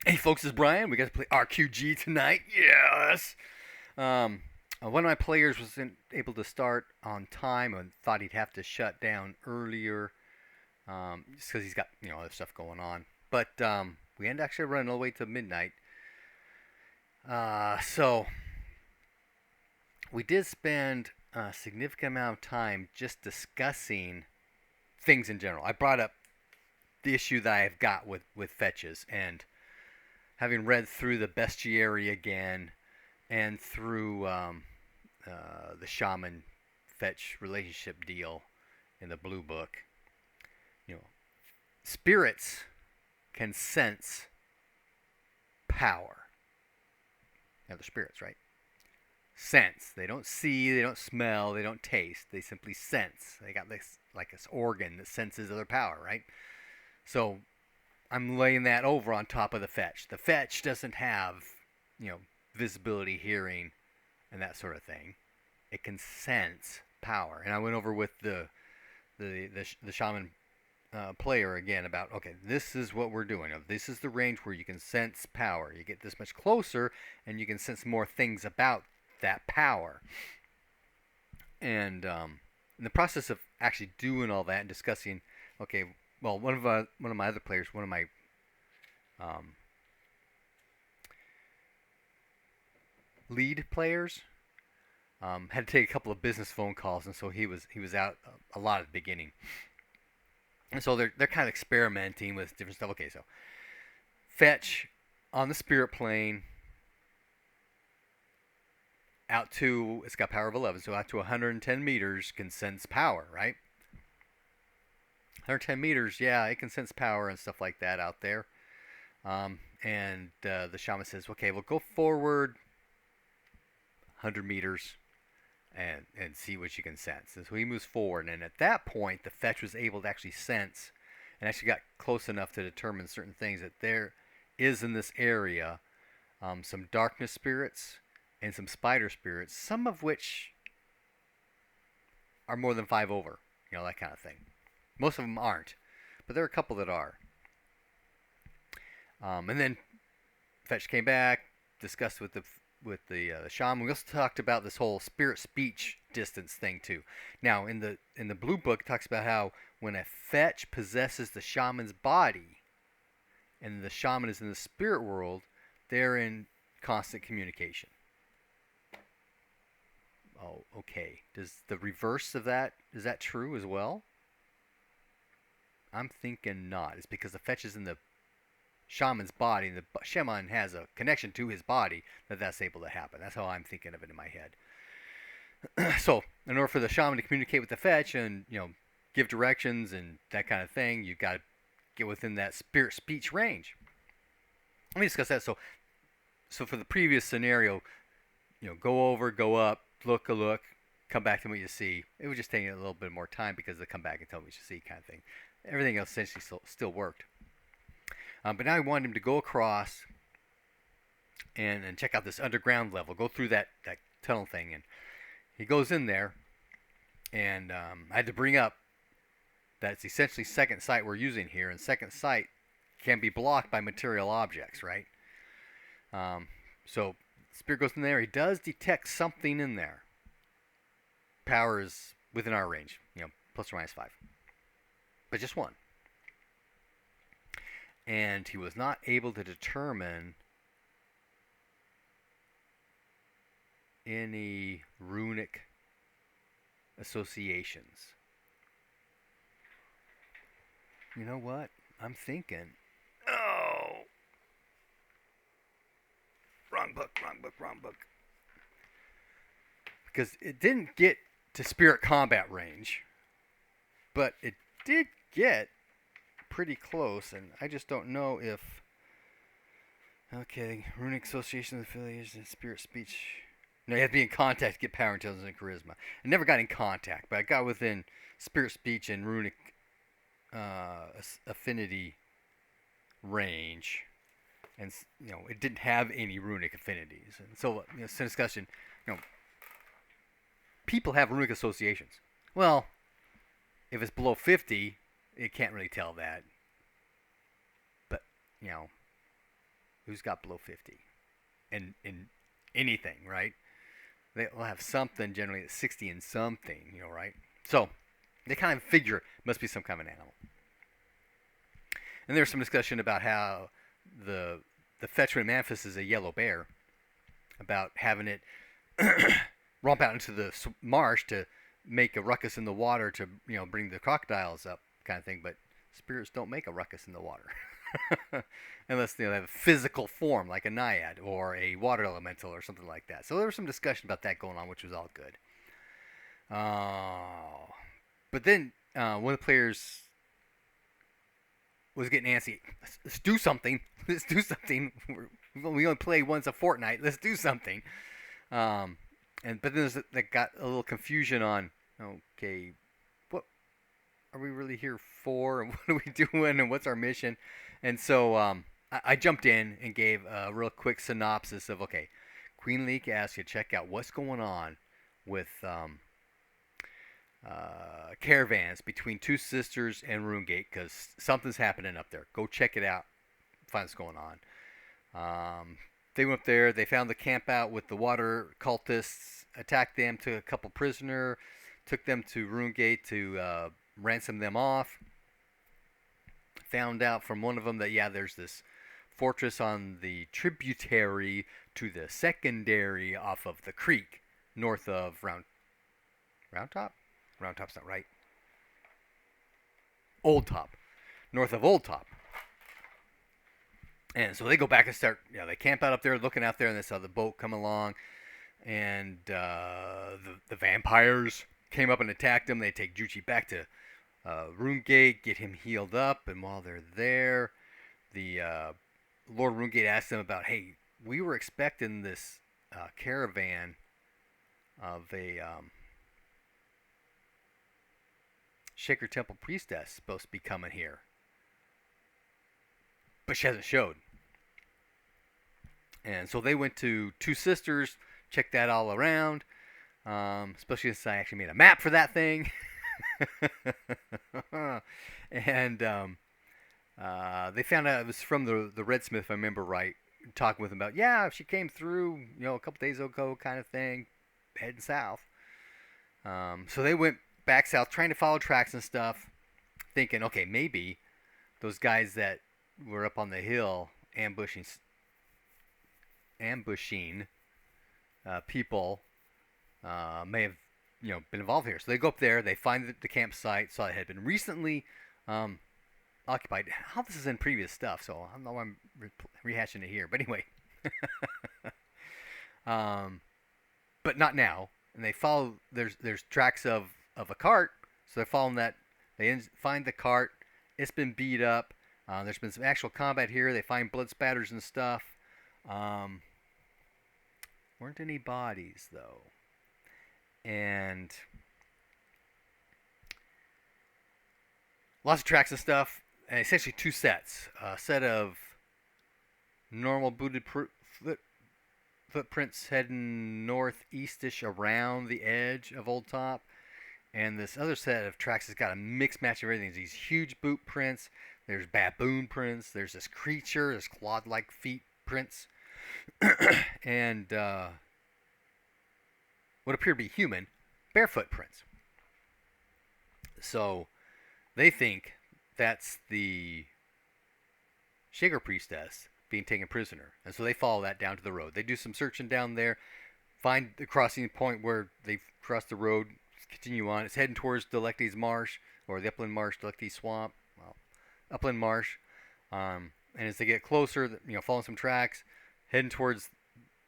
Hey folks, it's Brian. We got to play RQG tonight. Yes. One of my players wasn't able to start on time and thought he'd have to shut down earlier, just because he's got other stuff going on. But we ended actually running all the way to midnight. So we did spend a significant amount of time just discussing things in general. I brought up the issue that I've got with fetches, and having read through the bestiary again and through the shaman fetch relationship deal in the blue book, you know, spirits can sense power. They're spirits, right? Sense. They don't see, they don't smell, they don't taste. They simply sense. They got this organ that senses other power, right? So I'm laying that over on top of the fetch. The fetch doesn't have, visibility, hearing, and that sort of thing. It can sense power. And I went over with the shaman player again about, okay, this is what we're doing. This is the range where you can sense power. You get this much closer, and you can sense more things about that power. And in the process of actually doing all that and discussing, okay, well, one of my other players, one of my um, lead players, had to take a couple of business phone calls, and so he was out a lot at the beginning. And so they're kind of experimenting with different stuff. Okay, so fetch on the spirit plane out to, it's got power of 11, so out to 110 meters can sense power, right? 110 meters, yeah, it can sense power and stuff like that out there. And the shaman says, okay, we'll go forward 100 meters and see what you can sense. And so he moves forward, and at that point, the fetch was able to actually sense and actually got close enough to determine certain things that there is in this area some darkness spirits and some spider spirits, some of which are more than 5 over, that kind of thing. Most of them aren't, but there are a couple that are. And then Fetch came back, discussed with the shaman. We also talked about this whole spirit speech distance thing too. Now in the blue book, it talks about how when a fetch possesses the shaman's body, and the shaman is in the spirit world, they're in constant communication. Oh, okay. Does the reverse of that, is that true as well? I'm thinking not. It's because the fetch is in the shaman's body, and the shaman has a connection to his body, that's able to happen. That's how I'm thinking of it in my head. So, in order for the shaman to communicate with the fetch and give directions and that kind of thing, you've got to get within that spirit speech range. Let me discuss that. So for the previous scenario, go over, go up, look a look, come back to what you see. It was just taking a little bit more time because they come back and tell me what you see, kind of thing. Everything else essentially still worked. But now I wanted him to go across and check out this underground level, go through that tunnel thing. And he goes in there, and I had to bring up that it's essentially second sight we're using here, and second sight can be blocked by material objects, right? So Spirit goes in there. He does detect something in there. Power is within our range, plus or minus 5. But just one. And he was not able to determine any runic associations. You know what? I'm thinking, oh, wrong book. Because it didn't get to spirit combat range, but it did get pretty close, and I just don't know if... Okay, runic association, affiliation, spirit speech... No, you have to be in contact to get power, intelligence, and charisma. I never got in contact, but I got within spirit speech and runic affinity range, and it didn't have any runic affinities. And so, it's a discussion. People have runic associations. Well, if it's below 50, it can't really tell that. But who's got below 50 in anything, right? They'll have something generally at 60 and something, right? So they kind of figure it must be some kind of an animal. And there's some discussion about how the Fetchman manifest is a yellow bear, about having it romp out into the marsh to make a ruckus in the water to bring the crocodiles up, kind of thing. But spirits don't make a ruckus in the water unless they have a physical form like a naiad or a water elemental or something like that. So there was some discussion about that going on, which was all good. But then one of the players was getting antsy. Let's do something. Let's do something. We only play once a fortnight. Let's do something. But then that got a little confusion on, okay, what are we really here for? And what are we doing? And what's our mission? And so I jumped in and gave a real quick synopsis of, okay, Queen Leek asked you to check out what's going on with caravans between Two Sisters and Runegate, because something's happening up there. Go check it out. Find what's going on. They went up there. They found the camp out with the water cultists. Attacked them. Took a couple prisoner. Took them to Runegate to ransom them off. Found out from one of them that there's this fortress on the tributary to the secondary off of the creek north of Round Top. Round Top's not right. Old Top. North of Old Top. And so they go back and start, they camp out up there, looking out there, and they saw the boat come along. And the vampires came up and attacked them. They take Juchi back to Runegate, get him healed up. And while they're there, the Lord Runegate asked them about, hey, we were expecting this caravan of a Shaker Temple priestess supposed to be coming here, but she hasn't showed. And so they went to Two Sisters, checked that all around, especially since I actually made a map for that thing. And they found out it was from the Redsmith, if I remember right, talking with them about, she came through, a couple days ago, kind of thing, heading south. So they went back south, trying to follow tracks and stuff, thinking, okay, maybe those guys that were up on the hill ambushing people may have been involved here. So they go up there, they find the campsite, saw it had been recently occupied. How this is in previous stuff, so I don't know why I'm rehashing it here. But anyway, but not now. And they follow. There's tracks of a cart, so they're following that. They find the cart. It's been beat up. There's been some actual combat here. They find blood spatters and stuff. Weren't any bodies though. And lots of tracks and stuff. And essentially two sets. A set of normal booted footprints heading northeastish around the edge of Old Top. And this other set of tracks has got a mixed match of everything. There's these huge boot prints. There's baboon prints. There's this creature, this clawed-like feet prints. And what appear to be human, barefoot prints. So they think that's the Shaker priestess being taken prisoner. And so they follow that down to the road. They do some searching down there, find the crossing point where they've crossed the road, continue on. It's heading towards Delecte's Marsh, or the Upland Marsh, Delecte's Swamp. Well, Upland Marsh. And as they get closer, following some tracks, heading towards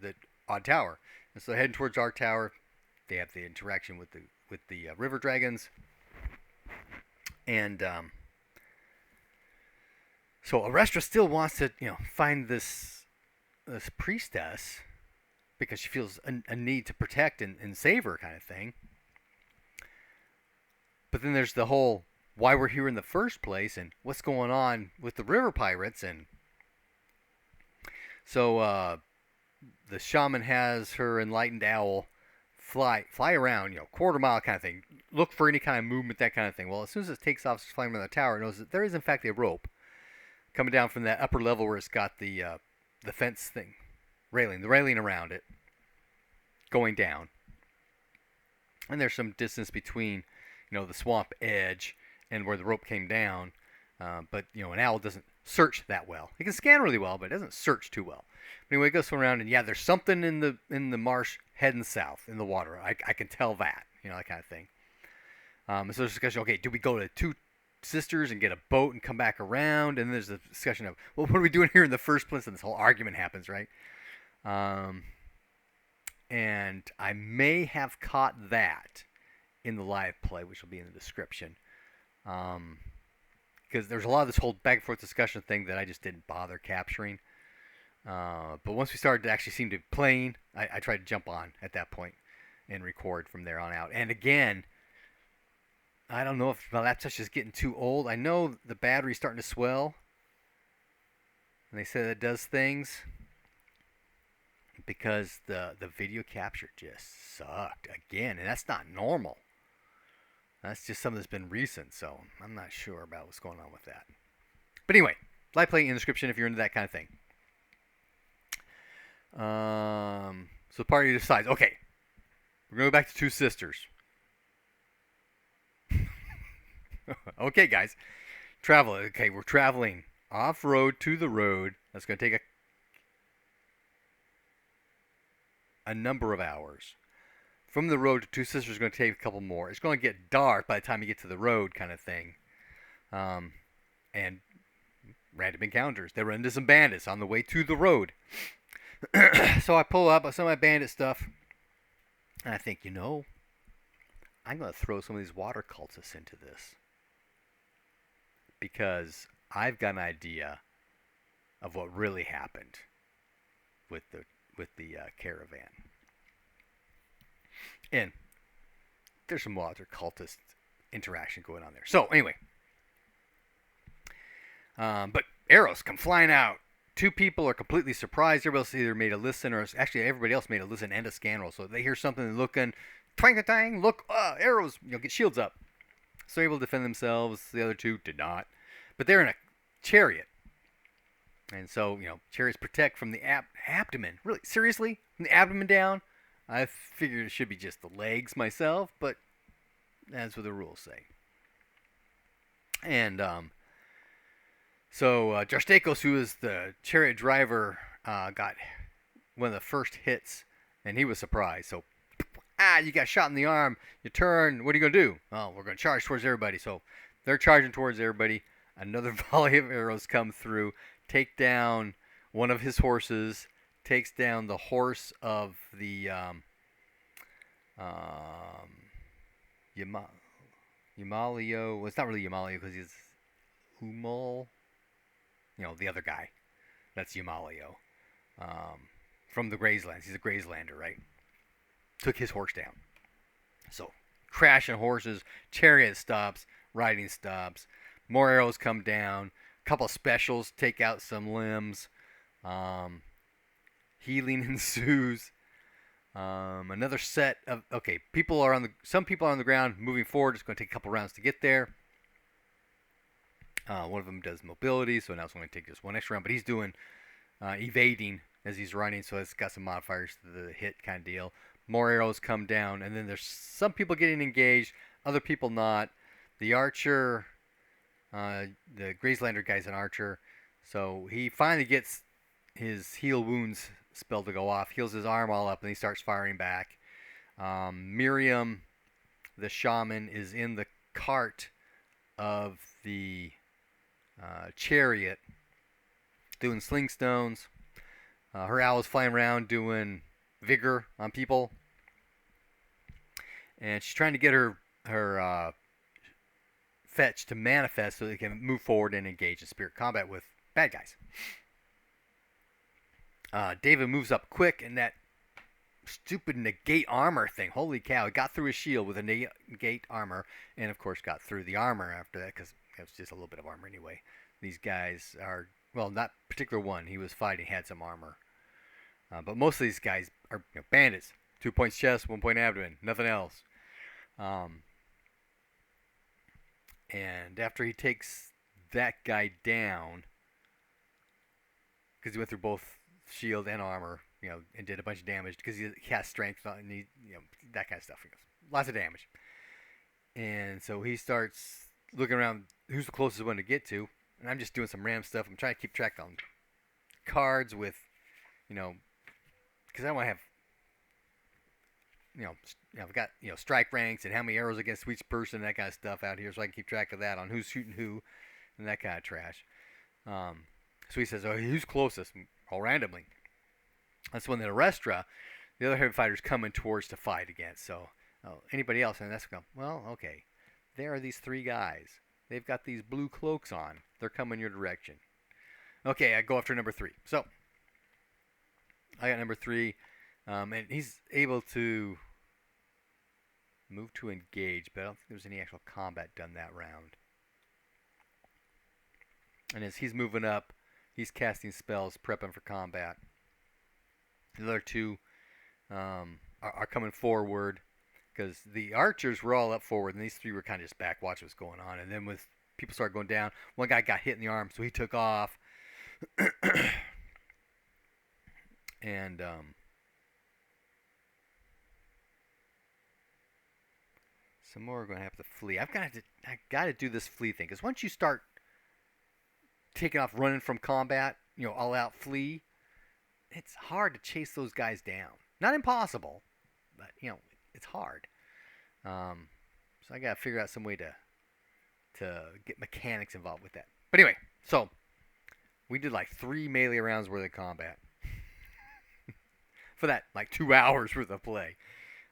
the Odd Tower. And so heading towards our tower, they have the interaction with the river dragons. And so Arestra still wants to, find this priestess because she feels a need to protect and save her kind of thing. But then there's the whole why we're here in the first place and what's going on with the river pirates. And so the shaman has her enlightened owl fly around, quarter mile kind of thing. Look for any kind of movement, that kind of thing. Well, as soon as it takes off, it's flying around the tower. It knows that there is in fact a rope coming down from that upper level where it's got the the fence thing, the railing around it, going down. And there's some distance between, the swamp edge and where the rope came down. But an owl doesn't search that well. It can scan really well, but it doesn't search too well. But anyway, it goes around, and there's something in the marsh heading south in the water. I can tell that, that kind of thing. So there's a discussion. Okay, do we go to Two Sisters and get a boat and come back around? And there's a discussion of, well, what are we doing here in the first place? And this whole argument happens, right? And I may have caught that in the live play, which will be in the description. Because there's a lot of this whole back and forth discussion thing that I just didn't bother capturing. But once we started to actually seem to be playing, I tried to jump on at that point and record from there on out. And again, I don't know if my laptop's just getting too old. I know the battery's starting to swell. And they said it does things. Because the video capture just sucked again. And that's not normal. That's just something that's been recent. So I'm not sure about what's going on with that. But anyway, live playing in the description if you're into that kind of thing. So the party decides, okay, we're going to go back to Two Sisters. Okay, guys. Travel. Okay, we're traveling off-road to the road. That's going to take a number of hours. From the road to Two Sisters is going to take a couple more. It's going to get dark by the time you get to the road kind of thing. And random encounters. They run into some bandits on the way to the road. So I pull up some of my bandit stuff. And I think, I'm going to throw some of these water cultists into this. Because I've got an idea of what really happened with the caravan. And there's some water cultist interaction going on there. So anyway, but arrows come flying out. Two people are completely surprised. Everybody else either made a listen, or actually everybody else made a listen and a scan roll. So they hear something, looking, twang-a-tang, look, arrows, get shields up. So they're able to defend themselves. The other two did not. But they're in a chariot. And so, chariots protect from the abdomen. Really, seriously? From the abdomen down? I figured it should be just the legs myself, but that's what the rules say. And so Jarstakos, who is the chariot driver, got one of the first hits, and he was surprised. So, you got shot in the arm. You turn. What are you going to do? Oh, we're going to charge towards everybody. So they're charging towards everybody. Another volley of arrows come through, take down one of his horses, takes down the horse of the Yamalio. Well, it's not really Yamalio because he's Humal. The other guy. That's Yamalio. From the Grazelands. He's a Grazelander, right? Took his horse down. So, crashing horses, chariot stops, riding stops. More arrows come down. A couple of specials take out some limbs. Healing ensues. Another set of some people are on the ground moving forward. It's going to take a couple rounds to get there. One of them does mobility, so now it's going to take just one extra round. But he's doing evading as he's running, so it's got some modifiers to the hit kind of deal. More arrows come down, and then there's some people getting engaged, other people not. The archer, the Grazelander guy's an archer, so he finally gets his heal wounds spell to go off, heals his arm all up, and he starts firing back. Miriam, the shaman, is in the cart of the chariot doing sling stones. Her owl is flying around doing vigor on people, and she's trying to get her fetch to manifest so they can move forward and engage in spirit combat with bad guys. David moves up quick, and that stupid negate armor thing, holy cow, it got through his shield with a negate armor, and of course got through the armor after that, because it was just a little bit of armor anyway. These guys are, well, not particular one he was fighting had some armor. But most of these guys are bandits. 2 points chest, 1 point abdomen, nothing else. And after he takes that guy down, because he went through both shield and armor, and did a bunch of damage because he has strength and that kind of stuff. He goes, lots of damage. And so he starts looking around who's the closest one to get to, and I'm just doing some random stuff. I'm trying to keep track on cards with, because I want to have, I've got strike ranks and how many arrows against each person and that kind of stuff out here, so I can keep track of that on who's shooting who and that kind of trash. So he says, "Oh, who's closest?" All randomly. That's when the Restra, the other heavy fighter's coming towards to fight against. So anybody else, and that's going, well, okay. There are these three guys. They've got these blue cloaks on. They're coming your direction. Okay, I go after number 3. So I got number 3, and he's able to move to engage, but I don't think there was any actual combat done that round. And as he's moving up, he's casting spells, prepping for combat. The other 2 are coming forward because the archers were all up forward, and these 3 were kind of just back, watching what's going on. And then with people started going down, one guy got hit in the arm, so he took off. And some more are going to have to flee. I got to do this flee thing, because once you start taking off running from combat, all out flee, it's hard to chase those guys down. Not impossible, but it's hard. So I gotta figure out some way to get mechanics involved with that. But anyway, so we did like 3 melee rounds worth of combat for that like 2 hours worth of play.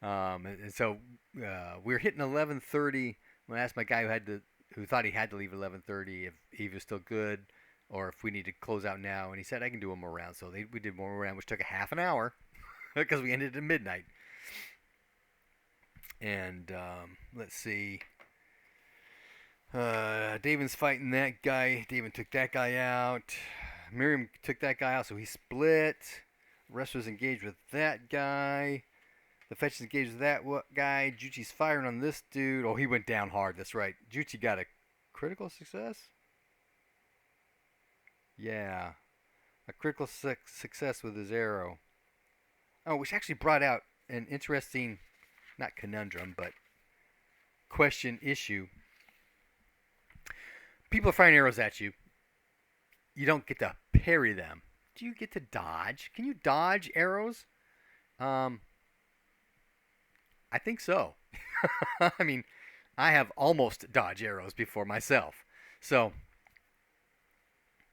And so we were hitting 11:30 when I asked my guy who thought he had to leave at 11:30 if he was still good, or if we need to close out now, and he said I can do one more round. So we did one more round, which took a half an hour because we ended at midnight. And let's see, David's fighting that guy. David took that guy out. Miriam took that guy out, so he split. The rest was engaged with that guy. The fetch is engaged with that guy. Juchi's firing on this dude. Oh, he went down hard. That's right. Juchi got a critical success? Yeah. A critical success with his arrow. Oh, which actually brought out an interesting, not conundrum, but question issue. People are firing arrows at you. You don't get to parry them. Do you get to dodge? Can you dodge arrows? I think so. I mean, I have almost dodged arrows before myself. So,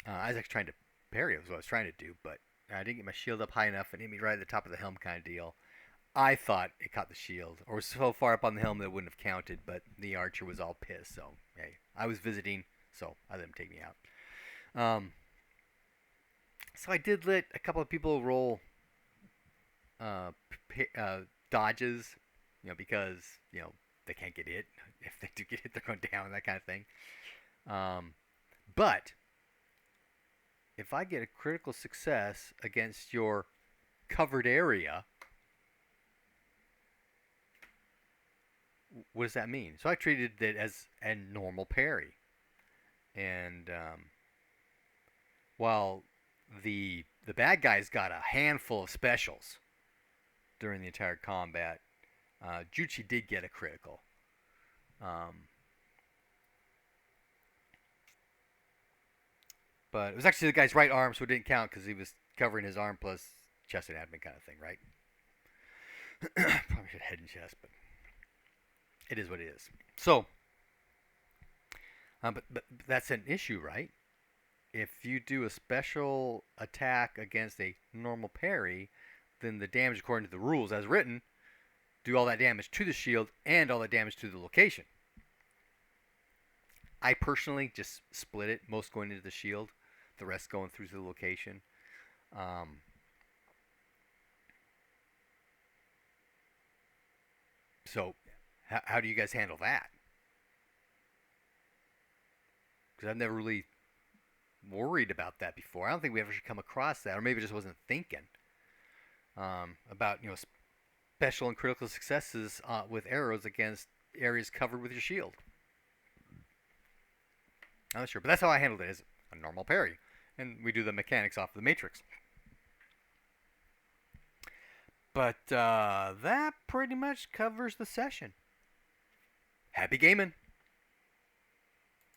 I was actually trying to parry. Was what I was trying to do, but I didn't get my shield up high enough and hit me right at the top of the helm kind of deal. I thought it caught the shield, or was so far up on the helm that it wouldn't have counted, but the archer was all pissed. So, hey, I was visiting, so I let him take me out. So I did let a couple of people roll dodges, because, they can't get hit. If they do get hit, they're going down, that kind of thing. But if I get a critical success against your covered area, what does that mean? So I treated it as a normal parry. And while the bad guys got a handful of specials during the entire combat, Juchi did get a critical. But it was actually the guy's right arm, so it didn't count because he was covering his arm plus chest and abdomen kind of thing, right? Probably should head and chest, but it is what it is. So, but that's an issue, right? If you do a special attack against a normal parry, then the damage according to the rules as written, do all that damage to the shield and all that damage to the location. I personally just split it, most going into the shield, the rest going through to the location. So, how do you guys handle that? Because I've never really worried about that before. I don't think we ever should come across that, or maybe I just wasn't thinking about special and critical successes with arrows against areas covered with your shield. I'm not sure, but that's how I handled it, as a normal parry, and we do the mechanics off the matrix. But that pretty much covers the session. Happy gaming!